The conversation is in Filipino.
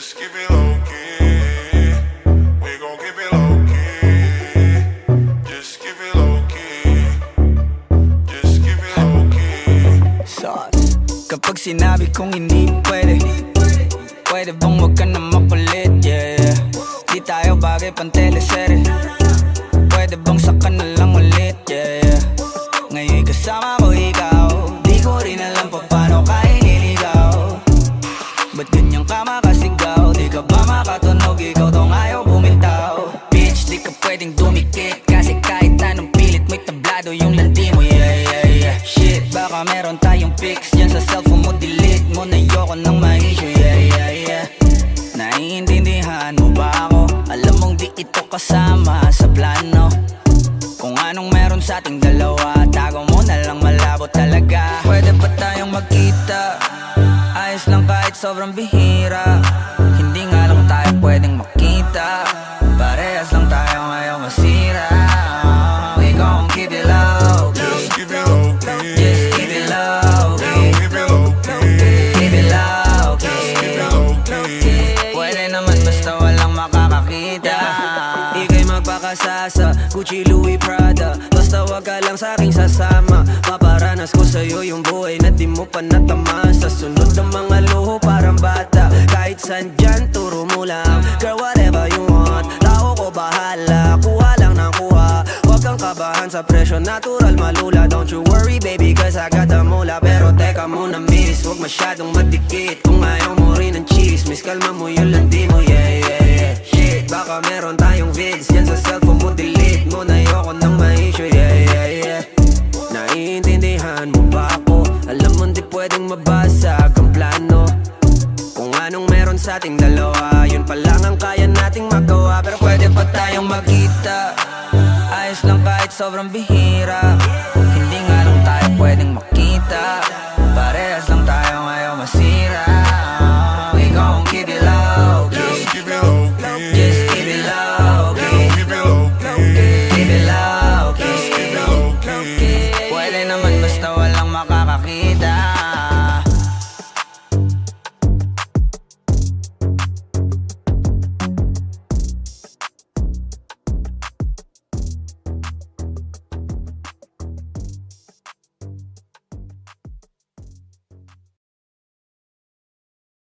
Just keep it low key. We gon' keep it low key. Just keep it low key. Just keep it low key. Sauce. Kapag sinabi kong hindi pwede, pwede bang wag ka na makulit, yeah. Di tayo bagay pang teleserye, pwede bang saka na lang ulit, yeah. Ngayon kasama ko ikaw, di ko rin alam pa paano ka iniligaw. Ba't ganyan ka makasigaw? Di ka ba makatunog? Ikaw tong ayaw bumitaw. Bitch, di ka pwedeng dumikit, kasi kahit anong pilit mo'y tablado yung landi mo, yeah, yeah, yeah. Shit, baka meron tayong pics dyan sa cellphone mo, delete mo na yoko ng ma-issue, yeah, yeah, yeah. Naiintindihan mo ba ako? Alam mong di ito kasama sa plano. Kung anong meron sa ating dalawa, tago mo na lang, malabo talaga. Pwede ba tayong magkita? Ayos lang kahit sobrang bihira. Hindi nga lang tayo pwedeng makita. Parehas lang tayo ngayon masira. We gon' keep it low key. Just keep it low key. Just keep it low key. Keep it low key. Keep it low key. Keep it low key. Pwede naman basta walang makakakita. Ika'y magpakasasa, Gucci, Louis, Prada. Basta wag ka lang sa'king sasama. Maparanas ko sa'yo yung buhay na di mo pa natamasa. Sunod ng mga luho parang bata. Kahit saan dyan, turo mo lang. Girl, whatever you want, tao ko bahala. Kuha lang ng kuha, wag kang kabahan sa presyo. Natural malula, don't you worry baby, cause I got the mula. Pero teka muna miss, wag masyadong madikit. Kung ayaw mo rin ng chismis, kalma mo yung landi mo, yeah, yeah, yeah. Shit, baka meron tayong vids yan sa cellphone mo, delete mo na yoko ng ma-issue, yeah, yeah, yeah. Naiintindihan mo ba ako? Alam mo di pwedeng mabasag ang plano. Kung anong meron sa ating dalawa, yun pa lang ang kaya nating magawa. Pero pwede pa tayong magkita, ayos lang kahit sobrang bihira. Hindi nga lang tayo pwedeng makita.